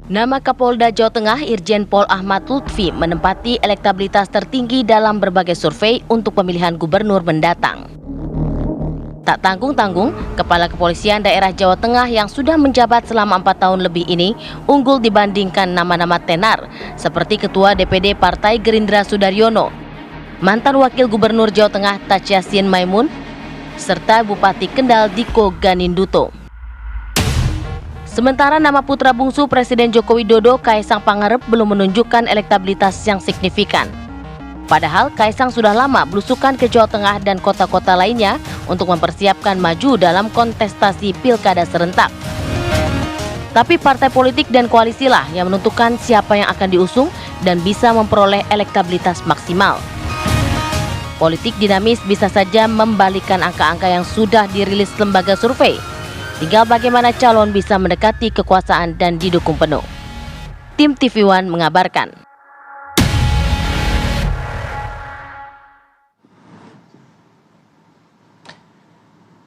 Nama Kapolda Jawa Tengah Irjen Pol Ahmad Lutfi menempati elektabilitas tertinggi dalam berbagai survei untuk pemilihan gubernur mendatang. Tak tanggung-tanggung, Kepala Kepolisian Daerah Jawa Tengah yang sudah menjabat selama 4 tahun lebih ini unggul dibandingkan nama-nama tenar seperti Ketua DPD Partai Gerindra Sudaryono, mantan Wakil Gubernur Jawa Tengah Taj Yassin Maimun, serta Bupati Kendal Diko Ganinduto. Sementara nama putra bungsu Presiden Joko Widodo, Kaisang Pangarep, belum menunjukkan elektabilitas yang signifikan. Padahal Kaisang sudah lama belusukan ke Jawa Tengah dan kota-kota lainnya untuk mempersiapkan maju dalam kontestasi pilkada serentak. Tapi partai politik dan koalisilah yang menentukan siapa yang akan diusung dan bisa memperoleh elektabilitas maksimal. Politik dinamis bisa saja membalikkan angka-angka yang sudah dirilis lembaga survei. Tinggal bagaimana calon bisa mendekati kekuasaan dan didukung penuh. Tim TV One mengabarkan.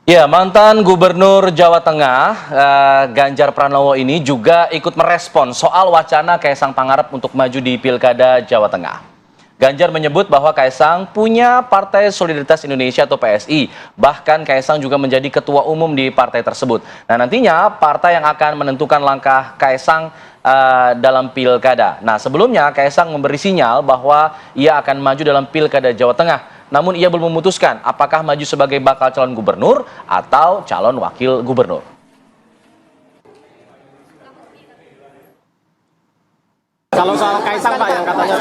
Ya, mantan Gubernur Jawa Tengah Ganjar Pranowo ini juga ikut merespon soal wacana Kaisang Pangarep untuk maju di Pilkada Jawa Tengah. Ganjar menyebut bahwa Kaisang punya Partai Solidaritas Indonesia atau PSI. Bahkan Kaisang juga menjadi ketua umum di partai tersebut. Nah, nantinya partai yang akan menentukan langkah Kaisang dalam pilkada. Nah, sebelumnya Kaisang memberi sinyal bahwa ia akan maju dalam Pilkada Jawa Tengah. Namun ia belum memutuskan apakah maju sebagai bakal calon gubernur atau calon wakil gubernur. Kalau soal Kaisang Pak yang katanya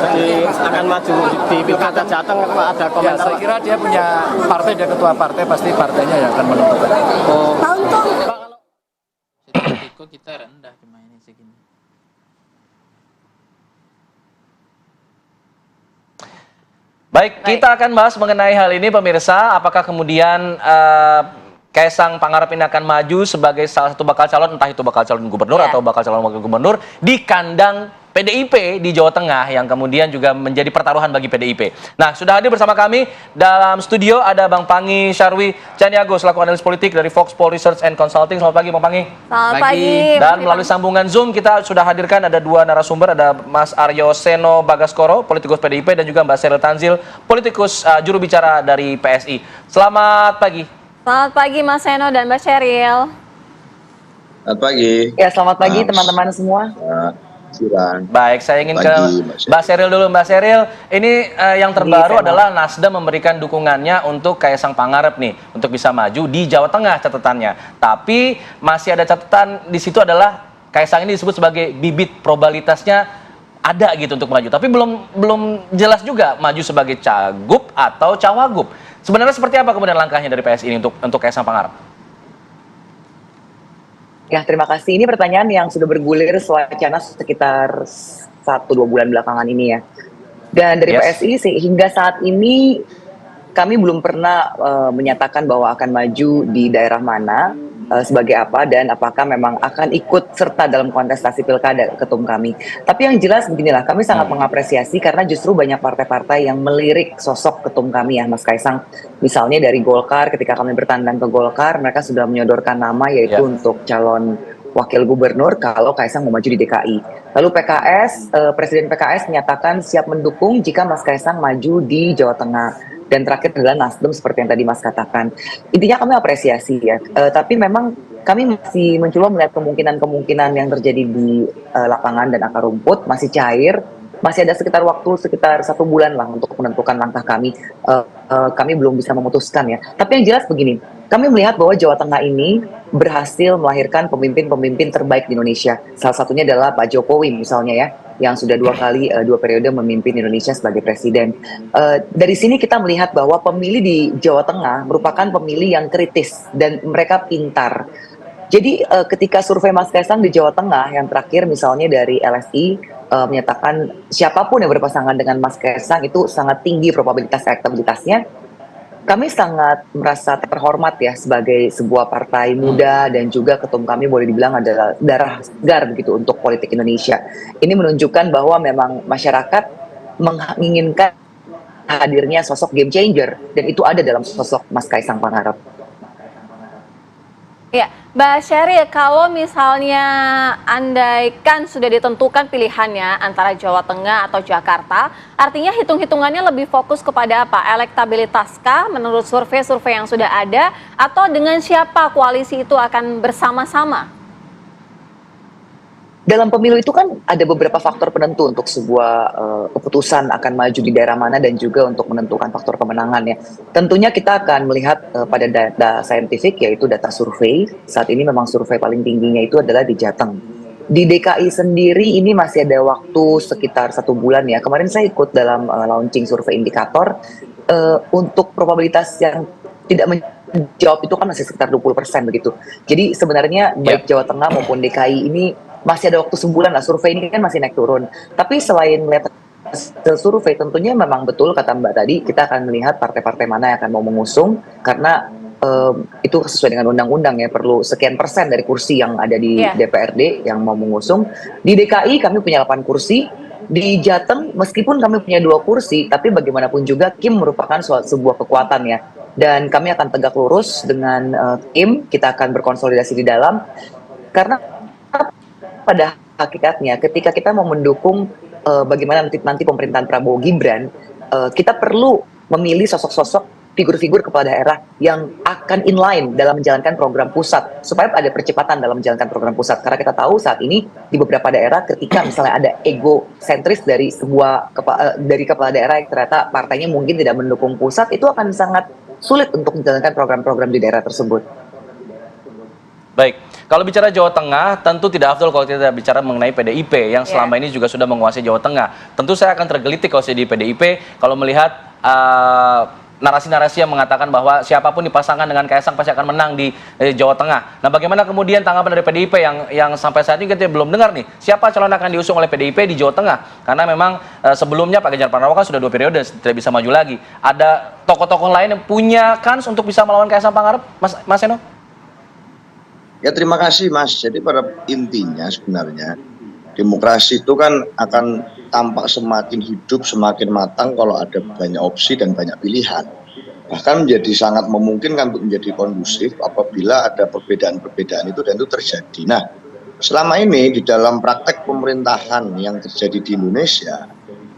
akan maju di Pilkada Jateng, Pak, ada komentar? Ya, saya kira dia punya partai, dia ketua partai, pasti partainya yang akan menentukan. Oh. Pak, kalau Risiko kita rendah cuma ini segini. Baik, kita akan bahas mengenai hal ini pemirsa. Apakah kemudian Kaisang Pangarep ini akan maju sebagai salah satu bakal calon, entah itu bakal calon gubernur atau bakal calon wakil gubernur di kandang PDIP di Jawa Tengah yang kemudian juga menjadi pertaruhan bagi PDIP. Nah, sudah hadir bersama kami dalam studio ada Bang Pangi Syarwi Caniago selaku analis politik dari Foxpol Research and Consulting. Selamat pagi Bang Pangi. Selamat pagi. Dan melalui sambungan Zoom kita sudah hadirkan ada dua narasumber, ada Mas Aryo Seno Bagaskoro, politikus PDIP, dan juga Mbak Sheryl Tanzil, politikus juru bicara dari PSI. Selamat pagi. Selamat pagi Mas Seno dan Mbak Sheryl. Selamat pagi. Ya, selamat pagi teman-teman semua. Baik, saya ingin ke Mbak Sheryl dulu. Mbak Sheryl, ini yang terbaru adalah Nasdem memberikan dukungannya untuk Kaisang Pangarep nih, untuk bisa maju di Jawa Tengah catatannya. Tapi masih ada catatan di situ adalah Kaisang ini disebut sebagai bibit probabilitasnya ada gitu untuk maju. Tapi belum jelas juga maju sebagai cagup atau cawagup. Sebenarnya seperti apa kemudian langkahnya dari PSI ini untuk Kaisang Pangarep? Ya, terima kasih. Ini pertanyaan yang sudah bergulir wacana sekitar 1-2 bulan belakangan ini ya. Dan dari PSI hingga saat ini kami belum pernah menyatakan bahwa akan maju di daerah mana, sebagai apa, dan apakah memang akan ikut serta dalam kontestasi pilkada ketum kami. Tapi yang jelas beginilah, kami sangat mengapresiasi karena justru banyak partai-partai yang melirik sosok ketum kami ya Mas Kaisang. Misalnya dari Golkar, ketika kami bertandang ke Golkar, mereka sudah menyodorkan nama yaitu untuk calon wakil gubernur kalau Kaisang mau maju di DKI. Lalu PKS, Presiden PKS menyatakan siap mendukung jika Mas Kaisang maju di Jawa Tengah. Dan terakhir adalah Nasdem seperti yang tadi Mas katakan. Intinya kami apresiasi ya, tapi memang kami masih mencoba melihat kemungkinan-kemungkinan yang terjadi di lapangan dan akar rumput masih cair. Masih ada sekitar 1 bulan lah untuk menentukan langkah kami. Kami belum bisa memutuskan ya. Tapi yang jelas begini, kami melihat bahwa Jawa Tengah ini berhasil melahirkan pemimpin-pemimpin terbaik di Indonesia. Salah satunya adalah Pak Jokowi misalnya ya, yang sudah 2 periode memimpin Indonesia sebagai presiden. Dari sini kita melihat bahwa pemilih di Jawa Tengah merupakan pemilih yang kritis dan mereka pintar. Jadi ketika survei Mas Kaisang di Jawa Tengah yang terakhir misalnya dari LSI menyatakan siapapun yang berpasangan dengan Mas Kaisang itu sangat tinggi probabilitas elektabilitasnya, kami sangat merasa terhormat ya sebagai sebuah partai muda dan juga ketum kami boleh dibilang adalah darah segar begitu untuk politik Indonesia. Ini menunjukkan bahwa memang masyarakat menginginkan hadirnya sosok game changer dan itu ada dalam sosok Mas Kaisang Pangarep. Ya, Mbak Sheryl, kalau misalnya andaikan sudah ditentukan pilihannya antara Jawa Tengah atau Jakarta, artinya hitung-hitungannya lebih fokus kepada apa? Elektabilitaskah menurut survei-survei yang sudah ada, atau dengan siapa koalisi itu akan bersama-sama? Dalam pemilu itu kan ada beberapa faktor penentu untuk sebuah keputusan akan maju di daerah mana dan juga untuk menentukan faktor kemenangan ya. Tentunya kita akan melihat pada data saintifik yaitu data survei. Saat ini memang survei paling tingginya itu adalah di Jateng. Di DKI sendiri ini masih ada waktu sekitar 1 bulan ya. Kemarin saya ikut dalam launching survei indikator untuk probabilitas yang tidak menjawab itu kan masih sekitar 20% begitu. Jadi sebenarnya baik Jawa Tengah maupun DKI ini masih ada waktu sebulan lah, survei ini kan masih naik turun. Tapi selain melihat hasil survei, tentunya memang betul kata Mbak tadi, kita akan melihat partai-partai mana yang akan mau mengusung, karena itu sesuai dengan undang-undang ya, perlu sekian persen dari kursi yang ada di DPRD yang mau mengusung. Di DKI kami punya 8 kursi, di Jateng meskipun kami punya 2 kursi, tapi bagaimanapun juga Kim merupakan sebuah kekuatan ya. Dan kami akan tegak lurus dengan Kim, kita akan berkonsolidasi di dalam, karena pada hakikatnya ketika kita mau mendukung bagaimana nanti pemerintahan Prabowo Gibran, kita perlu memilih sosok-sosok figur-figur kepala daerah yang akan inline dalam menjalankan program pusat supaya ada percepatan dalam menjalankan program pusat, karena kita tahu saat ini di beberapa daerah ketika misalnya ada ego sentris dari dari kepala daerah yang ternyata partainya mungkin tidak mendukung pusat, itu akan sangat sulit untuk menjalankan program-program di daerah tersebut. Baik, kalau bicara Jawa Tengah, tentu tidak afdol kalau kita bicara mengenai PDIP yang selama ini juga sudah menguasai Jawa Tengah. Tentu saya akan tergelitik kalau saya di PDIP kalau melihat narasi-narasi yang mengatakan bahwa siapapun dipasangkan dengan Kaisang pasti akan menang di Jawa Tengah. Nah, bagaimana kemudian tanggapan dari PDIP yang sampai saat ini kita belum dengar nih, siapa calon akan diusung oleh PDIP di Jawa Tengah? Karena memang sebelumnya Pak Ganjar Pranowo kan sudah 2 periode tidak bisa maju lagi. Ada tokoh-tokoh lain yang punya kans untuk bisa melawan Kaisang Pangarep, Mas Seno? Ya terima kasih Mas. Jadi pada intinya sebenarnya demokrasi itu kan akan tampak semakin hidup, semakin matang kalau ada banyak opsi dan banyak pilihan. Bahkan menjadi sangat memungkinkan untuk menjadi kondusif apabila ada perbedaan-perbedaan itu dan itu terjadi. Nah, selama ini di dalam praktek pemerintahan yang terjadi di Indonesia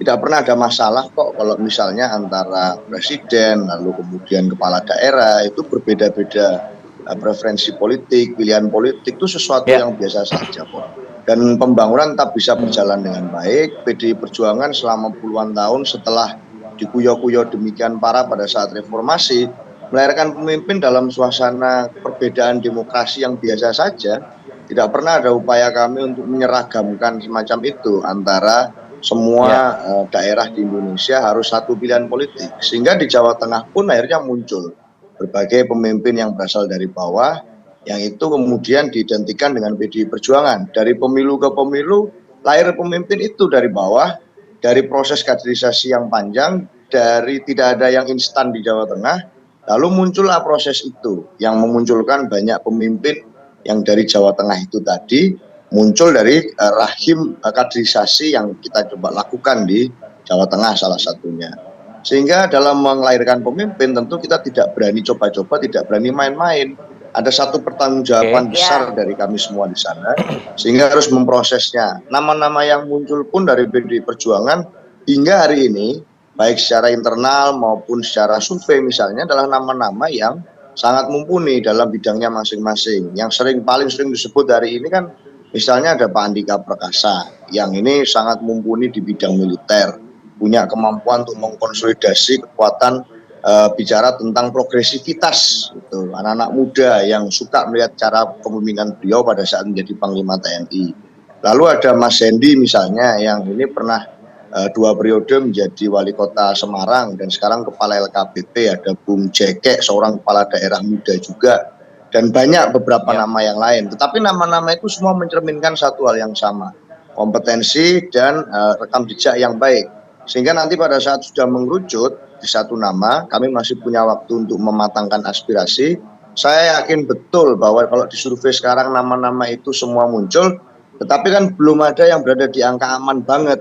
tidak pernah ada masalah kok kalau misalnya antara presiden lalu kemudian kepala daerah itu berbeda-beda preferensi politik, pilihan politik itu sesuatu yang biasa saja kok. Dan pembangunan tetap bisa berjalan dengan baik. PDI Perjuangan selama puluhan tahun setelah dikuyok-kuyok demikian parah pada saat reformasi, melahirkan pemimpin dalam suasana perbedaan demokrasi yang biasa saja. Tidak pernah ada upaya kami untuk menyeragamkan semacam itu antara semua daerah di Indonesia harus satu pilihan politik. Sehingga di Jawa Tengah pun akhirnya muncul berbagai pemimpin yang berasal dari bawah, yang itu kemudian diidentikan dengan PDI Perjuangan. Dari pemilu ke pemilu, lahir pemimpin itu dari bawah, dari proses kaderisasi yang panjang, dari tidak ada yang instan di Jawa Tengah, lalu muncullah proses itu, yang memunculkan banyak pemimpin yang dari Jawa Tengah itu tadi, muncul dari rahim kaderisasi yang kita coba lakukan di Jawa Tengah salah satunya. Sehingga dalam melahirkan pemimpin tentu kita tidak berani coba-coba, tidak berani main-main. Ada satu pertanggungjawaban besar dari kami semua di sana, sehingga harus memprosesnya. Nama-nama yang muncul pun dari PDI Perjuangan hingga hari ini, baik secara internal maupun secara survei misalnya, adalah nama-nama yang sangat mumpuni dalam bidangnya masing-masing. Yang paling sering disebut hari ini kan misalnya ada Pak Andika Perkasa, yang ini sangat mumpuni di bidang militer, punya kemampuan untuk mengkonsolidasi kekuatan bicara tentang progresivitas, gitu. Anak-anak muda yang suka melihat cara kepemimpinan beliau pada saat menjadi Panglima TNI. Lalu ada Mas Hendy misalnya, yang ini pernah 2 periode menjadi wali kota Semarang dan sekarang kepala LKPP. Ada Bung Jekek, seorang kepala daerah muda juga, dan banyak beberapa nama yang lain. Tetapi nama-nama itu semua mencerminkan satu hal yang sama, kompetensi dan rekam jejak yang baik. Sehingga nanti pada saat sudah mengerucut di satu nama, kami masih punya waktu untuk mematangkan aspirasi. Saya yakin betul bahwa kalau di survei sekarang nama-nama itu semua muncul, tetapi kan belum ada yang berada di angka aman banget.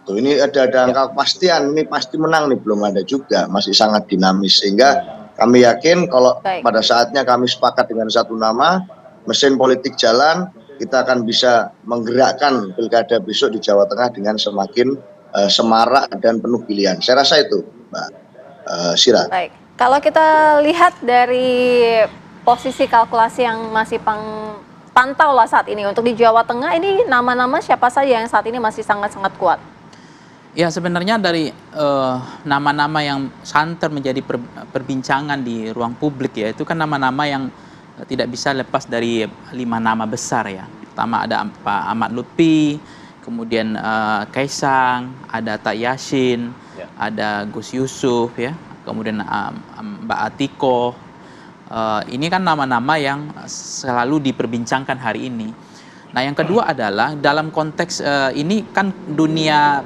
Tuh, ini ada angka kepastian, ini pasti menang nih, belum ada juga, masih sangat dinamis. Sehingga Kami yakin kalau Baik. pada saatnya kami sepakat dengan satu nama, mesin politik jalan, kita akan bisa menggerakkan pilkada besok di Jawa Tengah dengan semakin semarak dan penuh pilihan. Saya rasa itu, Mbak Sira. Baik, kalau kita lihat dari posisi kalkulasi yang masih pantau lah saat ini untuk di Jawa Tengah, ini nama-nama siapa saja yang saat ini masih sangat-sangat kuat? Ya sebenarnya dari nama-nama yang santer menjadi perbincangan di ruang publik ya, itu kan nama-nama yang tidak bisa lepas dari 5 nama besar ya. Pertama ada Pak Ahmad Lutfi, kemudian Kaisang, ada Tak Yassin, ada Gus Yusuf ya, kemudian Mbak Atiko. Ini kan nama-nama yang selalu diperbincangkan hari ini. Nah yang kedua adalah dalam konteks ini kan dunia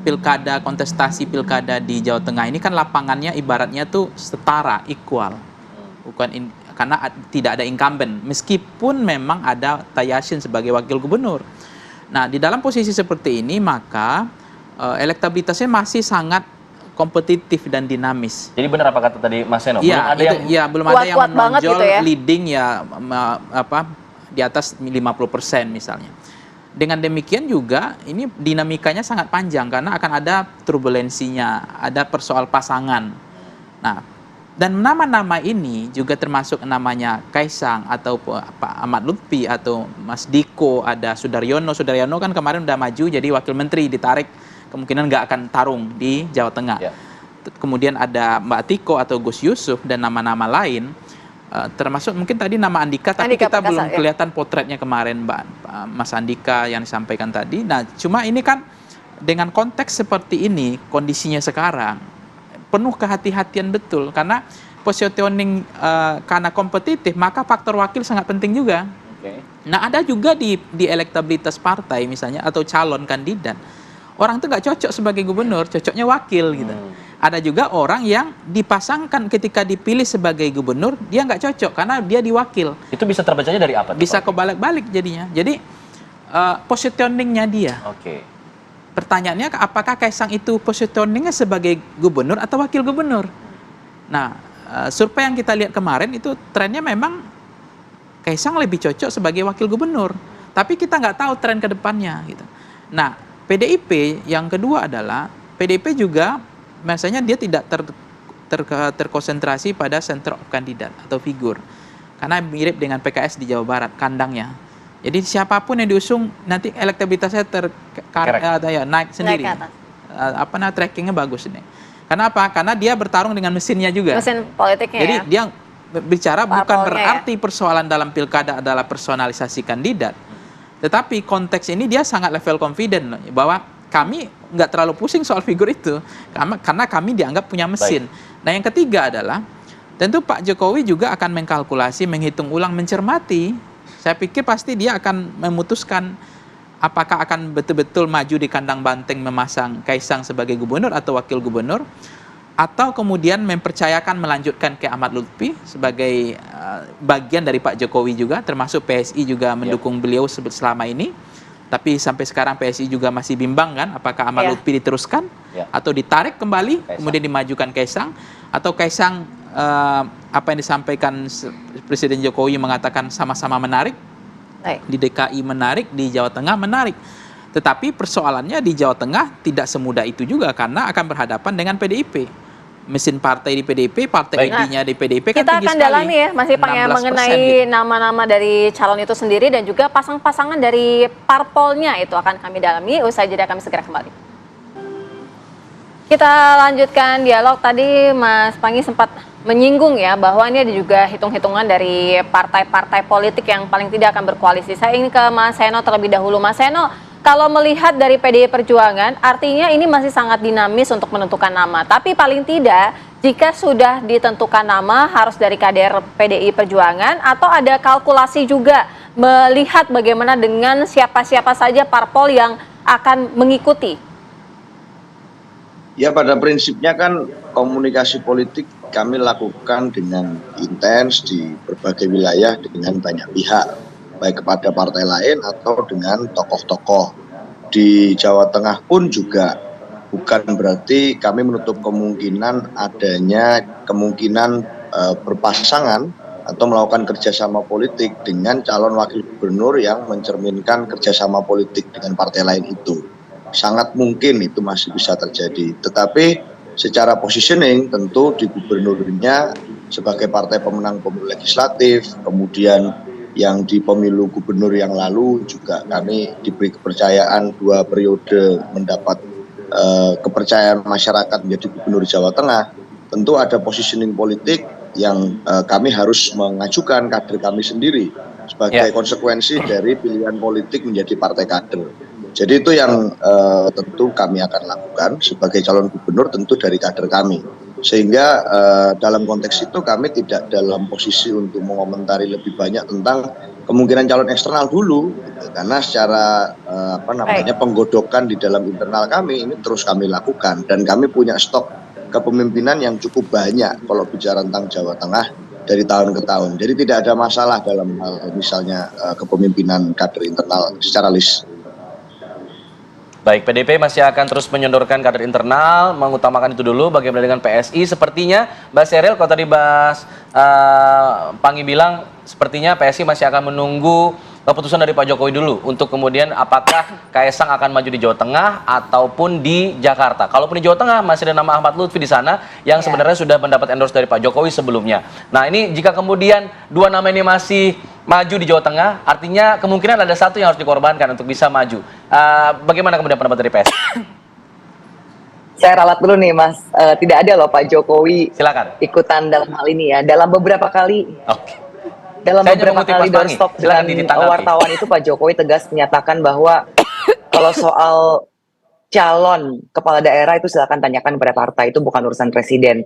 pilkada, kontestasi pilkada di Jawa Tengah ini kan lapangannya ibaratnya tuh setara, equal. Karena tidak ada incumbent, meskipun memang ada Tak Yassin sebagai wakil gubernur. Nah di dalam posisi seperti ini maka elektabilitasnya masih sangat kompetitif dan dinamis. Jadi benar apa kata tadi Mas Seno? Ya, belum ada yang Kuat-kuat banget menonjol gitu ya. leading ya di atas 50% misalnya. Dengan demikian juga ini dinamikanya sangat panjang karena akan ada turbulensinya, ada persoal pasangan. Nah, dan nama-nama ini juga termasuk namanya Kaisang atau Pak Ahmad Lutfi atau Mas Diko, ada Sudaryono. Sudaryono kan kemarin udah maju jadi wakil menteri, ditarik kemungkinan nggak akan tarung di Jawa Tengah. Ya. Kemudian ada Mbak Atiko atau Gus Yusuf dan nama-nama lain. Termasuk mungkin tadi nama Andika, tapi kita belum kelihatan potretnya kemarin Mas Andika yang disampaikan tadi. Nah, cuma ini kan dengan konteks seperti ini, kondisinya sekarang, penuh kehati-hatian betul. Karena positioning karena kompetitif, maka faktor wakil sangat penting juga. Nah, ada juga di elektabilitas partai misalnya, atau calon kandidat. Orang itu nggak cocok sebagai gubernur, cocoknya wakil gitu. Ada juga orang yang dipasangkan ketika dipilih sebagai gubernur, dia nggak cocok karena dia diwakil. Itu bisa terbacanya dari apa? Bisa kebalik-balik jadinya. Jadi positioningnya dia. Pertanyaannya apakah Kaisang itu positioningnya sebagai gubernur atau wakil gubernur? Nah, survei yang kita lihat kemarin itu trennya memang Kaisang lebih cocok sebagai wakil gubernur. Tapi kita nggak tahu tren ke depannya gitu. Nah, PDIP yang kedua adalah PDIP juga biasanya dia tidak terkonsentrasi pada center of kandidat atau figur. Karena mirip dengan PKS di Jawa Barat, kandangnya. Jadi siapapun yang diusung nanti elektabilitasnya naik sendiri. Trackingnya bagus ini. Karena apa? Karena dia bertarung dengan mesinnya juga. Mesin politiknya. Jadi dia bicara bukan berarti ya. persoalan dalam pilkada adalah personalisasi kandidat. Tetapi konteks ini dia sangat level confident bahwa kami nggak terlalu pusing soal figur itu karena kami dianggap punya mesin. Nah yang ketiga adalah tentu Pak Jokowi juga akan mengkalkulasi, menghitung ulang, mencermati. Saya pikir pasti dia akan memutuskan apakah akan betul-betul maju di kandang banteng memasang Kaisang sebagai gubernur atau wakil gubernur, atau kemudian mempercayakan melanjutkan ke Ahmad Lutfi sebagai bagian dari Pak Jokowi juga, termasuk PSI juga mendukung beliau selama ini. Tapi sampai sekarang PSI juga masih bimbang kan, apakah Ahmad Lutfi diteruskan atau ditarik kembali, kemudian dimajukan Kaisang, atau Kaisang apa yang disampaikan Presiden Jokowi mengatakan sama-sama menarik, di DKI menarik, di Jawa Tengah menarik. Tetapi persoalannya di Jawa Tengah tidak semudah itu juga karena akan berhadapan dengan PDIP. Mesin partai di PDIP, partai ID-nya di PDIP kan kita tinggi akan sekali. dalami ya, masih panjang mengenai gitu. nama-nama dari calon itu sendiri dan juga pasang-pasangan dari parpolnya itu akan kami dalami. Usai jeda kami segera kembali. Kita lanjutkan dialog. Tadi Mas Pangi sempat menyinggung ya bahwa ini ada juga hitung-hitungan dari partai-partai politik yang paling tidak akan berkoalisi. Saya ingin ke Mas Seno terlebih dahulu. Mas Seno, kalau melihat dari PDI Perjuangan, artinya ini masih sangat dinamis untuk menentukan nama. Tapi paling tidak, jika sudah ditentukan nama, harus dari kader PDI Perjuangan, atau ada kalkulasi juga melihat bagaimana dengan siapa-siapa saja parpol yang akan mengikuti? Ya, pada prinsipnya kan komunikasi politik kami lakukan dengan intens di berbagai wilayah dengan banyak pihak, baik kepada partai lain atau dengan tokoh-tokoh. Di Jawa Tengah pun juga bukan berarti kami menutup kemungkinan adanya kemungkinan berpasangan atau melakukan kerjasama politik dengan calon wakil gubernur yang mencerminkan kerjasama politik dengan partai lain itu. Sangat mungkin itu masih bisa terjadi. Tetapi secara positioning tentu di gubernurnya sebagai partai pemenang pemilu legislatif, kemudian yang di pemilu gubernur yang lalu juga kami diberi kepercayaan 2 periode mendapat kepercayaan masyarakat menjadi gubernur Jawa Tengah. Tentu ada positioning politik yang kami harus mengajukan kader kami sendiri sebagai konsekuensi dari pilihan politik menjadi partai kader. Jadi itu yang tentu kami akan lakukan sebagai calon gubernur tentu dari kader kami. Sehingga dalam konteks itu kami tidak dalam posisi untuk mengomentari lebih banyak tentang kemungkinan calon eksternal dulu, gitu. Karena secara penggodokan di dalam internal kami ini terus kami lakukan dan kami punya stok kepemimpinan yang cukup banyak kalau bicara tentang Jawa Tengah dari tahun ke tahun. Jadi tidak ada masalah dalam hal misalnya kepemimpinan kader internal secara list. Baik, PDIP masih akan terus menyodorkan kader internal, mengutamakan itu dulu. Bagaimana dengan PSI? Sepertinya, Mbak Sheryl, kalau tadi Mas Panggi bilang, sepertinya PSI masih akan menunggu keputusan dari Pak Jokowi dulu, untuk kemudian apakah Kaisang akan maju di Jawa Tengah ataupun di Jakarta. Kalaupun di Jawa Tengah, masih ada nama Ahmad Lutfi di sana, yang sebenarnya sudah mendapat endorse dari Pak Jokowi sebelumnya. Nah, ini jika kemudian 2 nama ini masih maju di Jawa Tengah, artinya kemungkinan ada satu yang harus dikorbankan untuk bisa maju. Bagaimana kemudian pendapat dari PSI? Saya ralat dulu nih Mas, tidak ada loh Pak Jokowi Silakan. ikutan dalam hal ini ya. Dalam beberapa kali doorstop dengan wartawan itu Pak Jokowi tegas menyatakan bahwa kalau soal calon kepala daerah itu silakan tanyakan pada partai, itu bukan urusan presiden.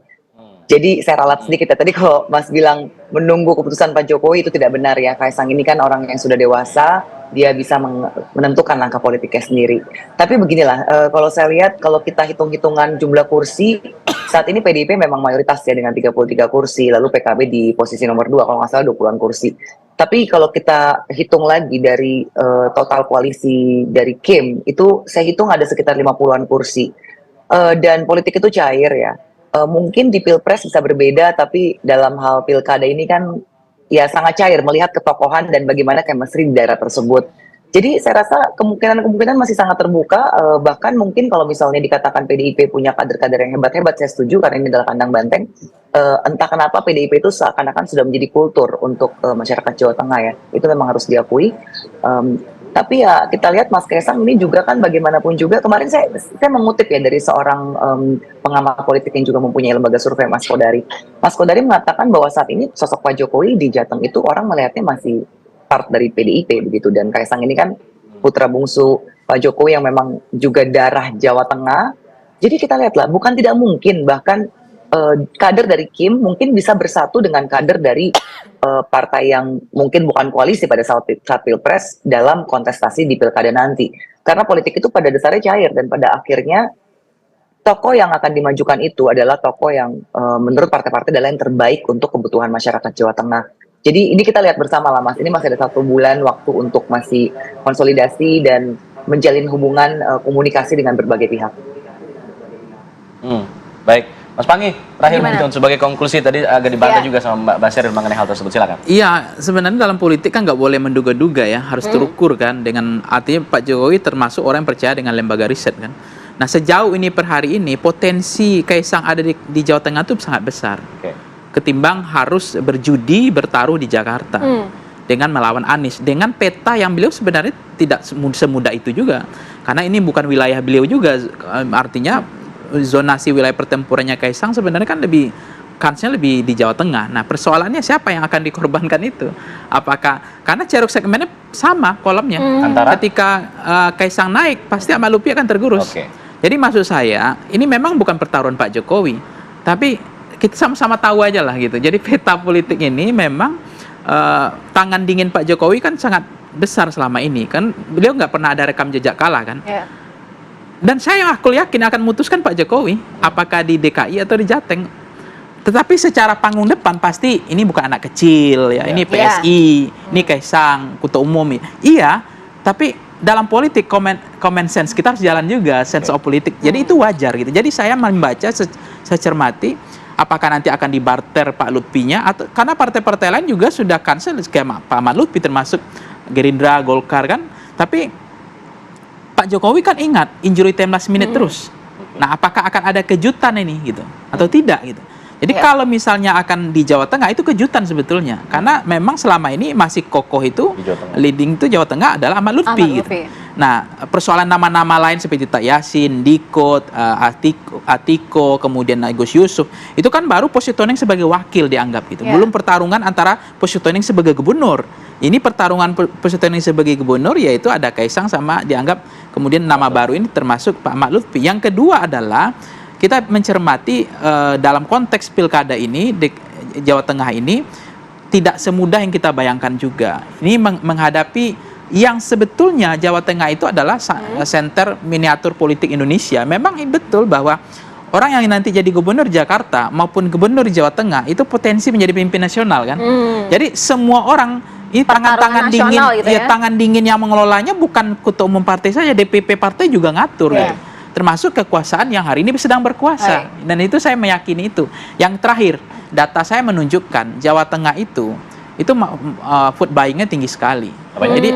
Jadi saya ralat sedikit ya, tadi kalau Mas bilang menunggu keputusan Pak Jokowi itu tidak benar ya. Kaisang ini kan orang yang sudah dewasa, dia bisa menentukan langkah politiknya sendiri. Tapi beginilah, kalau saya lihat, kalau kita hitung-hitungan jumlah kursi, saat ini PDIP memang mayoritas ya dengan 33 kursi, lalu PKB di posisi nomor 2, kalau nggak salah 20-an kursi. Tapi kalau kita hitung lagi dari total koalisi dari Kim, itu saya hitung ada sekitar 50-an kursi. Dan politik itu cair ya. Mungkin di Pilpres bisa berbeda, tapi dalam hal Pilkada ini kan ya sangat cair melihat ketokohan dan bagaimana chemistry di daerah tersebut. Jadi saya rasa kemungkinan masih sangat terbuka, bahkan mungkin kalau misalnya dikatakan PDIP punya kader-kader yang hebat-hebat, saya setuju karena ini adalah kandang banteng. Entah kenapa PDIP itu seakan-akan sudah menjadi kultur untuk masyarakat Jawa Tengah ya, itu memang harus diakui. Tapi ya kita lihat Mas Kaisang ini juga kan bagaimanapun juga, kemarin saya mengutip ya dari seorang pengamat politik yang juga mempunyai lembaga survei, Mas Kodari. Mas Kodari mengatakan bahwa saat ini sosok Pak Jokowi di Jateng itu orang melihatnya masih part dari PDIP begitu, dan Kaisang ini kan putra bungsu Pak Jokowi yang memang juga darah Jawa Tengah. Jadi kita lihatlah, bukan tidak mungkin bahkan kader dari Kim mungkin bisa bersatu dengan kader dari partai yang mungkin bukan koalisi pada saat Pilpres dalam kontestasi di Pilkada nanti. Karena politik itu pada dasarnya cair dan pada akhirnya tokoh yang akan dimajukan itu adalah tokoh yang menurut partai-partai adalah yang terbaik untuk kebutuhan masyarakat Jawa Tengah. Jadi ini kita lihat bersama lah Mas, ini masih ada 1 bulan waktu untuk masih konsolidasi dan menjalin hubungan komunikasi dengan berbagai pihak. Baik. Mas Panggi, terakhir mungkin sebagai konklusi, tadi agak dibantah juga sama Mbak Sheryl mengenai hal tersebut, silakan. Iya, sebenarnya dalam politik kan nggak boleh menduga-duga ya, harus terukur kan, dengan artinya Pak Jokowi termasuk orang yang percaya dengan lembaga riset kan. Nah sejauh ini per hari ini potensi Kaisang ada di Jawa Tengah itu sangat besar, ketimbang harus berjudi bertaruh di Jakarta dengan melawan Anies, dengan peta yang beliau sebenarnya tidak semudah itu juga, karena ini bukan wilayah beliau juga, artinya zonasi wilayah pertempurannya Kaisang sebenarnya kan kansnya lebih di Jawa Tengah. Nah persoalannya siapa yang akan dikorbankan itu? Apakah karena ceruk segmennya sama kolomnya, antara ketika Kaisang naik pasti Ahmad Lutfi akan tergerus. Jadi maksud saya ini memang bukan pertaruhan Pak Jokowi, tapi kita sama-sama tahu aja lah gitu. Jadi peta politik ini memang tangan dingin Pak Jokowi kan sangat besar selama ini kan, beliau nggak pernah ada rekam jejak kalah kan. Dan aku yakin akan memutuskan Pak Jokowi apakah di DKI atau di Jateng. Tetapi secara panggung depan pasti ini bukan anak kecil ya, ini PSI, ini Kaisang, ketua umum. Iya, tapi dalam politik common sense kita harus jalan juga, sense of politik. Jadi itu wajar gitu. Jadi saya membaca, saya cermati apakah nanti akan dibarter Pak Lutfinya, atau karena partai-partai lain juga sudah cancel skema Pak Ahmad Lutfi, termasuk Gerindra, Golkar kan. Tapi Pak Jokowi kan ingat injury time last minute terus. Nah, apakah akan ada kejutan ini gitu atau tidak gitu. Jadi kalau misalnya akan di Jawa Tengah itu kejutan sebetulnya, karena memang selama ini masih kokoh itu leading itu Jawa Tengah adalah Ahmad Lutfi. Gitu. Nah, persoalan nama-nama lain seperti Tak Yasin, Dikot, Atiko, kemudian Gus Yusuf, itu kan baru positioning sebagai wakil dianggap gitu. Belum pertarungan antara positioning sebagai gubernur. Ini pertarungan positioning sebagai gubernur, yaitu ada Kaisang sama dianggap kemudian nama baru ini termasuk Pak Ahmad Lutfi. Yang kedua adalah kita mencermati dalam konteks pilkada ini di Jawa Tengah ini tidak semudah yang kita bayangkan juga. Ini menghadapi yang sebetulnya Jawa Tengah itu adalah center miniatur politik Indonesia. Memang betul bahwa orang yang nanti jadi gubernur Jakarta maupun gubernur Jawa Tengah itu potensi menjadi pemimpin nasional kan. Jadi semua orang ini tangan-tangan dingin, gitu ya, tangan dingin yang mengelolanya bukan ketua umum partai saja, DPP partai juga ngatur. Gitu. Termasuk kekuasaan yang hari ini sedang berkuasa. Dan itu saya meyakini itu. Yang terakhir, data saya menunjukkan Jawa Tengah itu vote buying-nya tinggi sekali. Jadi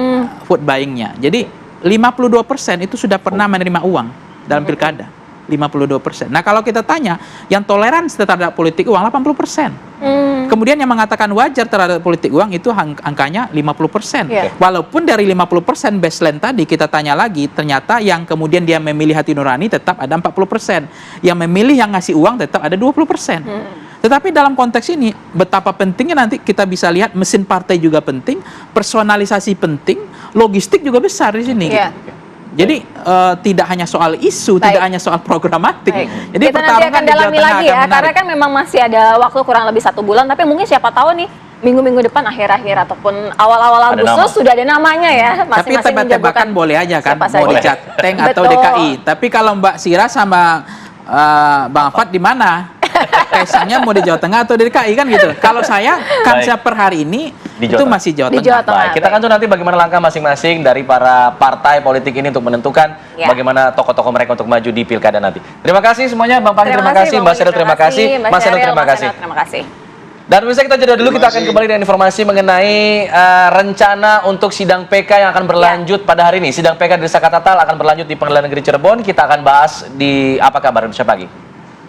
vote buying-nya. Jadi 52% itu sudah pernah menerima uang dalam pilkada. 52%. Nah, kalau kita tanya, yang toleransi terhadap politik uang 80%. Kemudian yang mengatakan wajar terhadap politik uang itu angkanya 50%. Walaupun dari 50% baseline tadi kita tanya lagi, ternyata yang kemudian dia memilih hati nurani tetap ada 40%. Yang memilih yang ngasih uang tetap ada 20%. Tetapi dalam konteks ini, betapa pentingnya nanti kita bisa lihat mesin partai juga penting, personalisasi penting, logistik juga besar di sini. Gitu. Jadi tidak hanya soal isu, tidak hanya soal programatik. Jadi kita nanti akan dalami lagi ya, karena kan memang masih ada waktu kurang lebih 1 bulan, tapi mungkin siapa tahu nih minggu-minggu depan, akhir-akhir ataupun awal-awal Agustus sudah ada namanya ya. Tapi tebak-tebakan boleh aja kan, mau di Jateng atau DKI. Tapi kalau Mbak Sira sama Bang Afat di mana? Kaisangnya mau di Jawa Tengah atau di DKI kan gitu. Kalau saya kansnya per hari ini itu masih Jawa Tengah. Baik, kita akan tunggu nanti bagaimana langkah masing-masing dari para partai politik ini untuk menentukan bagaimana tokoh-tokoh mereka untuk maju di pilkada nanti. Terima kasih semuanya, Bang Fahri terima kasih, Mbak Sheryl terima kasih, Mas Heru terima kasih. Dan bisa kita jeda dulu, kita akan kembali dengan informasi mengenai rencana untuk sidang PK yang akan berlanjut pada hari ini. Sidang PK di Desa Katatal akan berlanjut di Pengadilan Negeri Cirebon. Kita akan bahas di Apa Kabar Indonesia Pagi.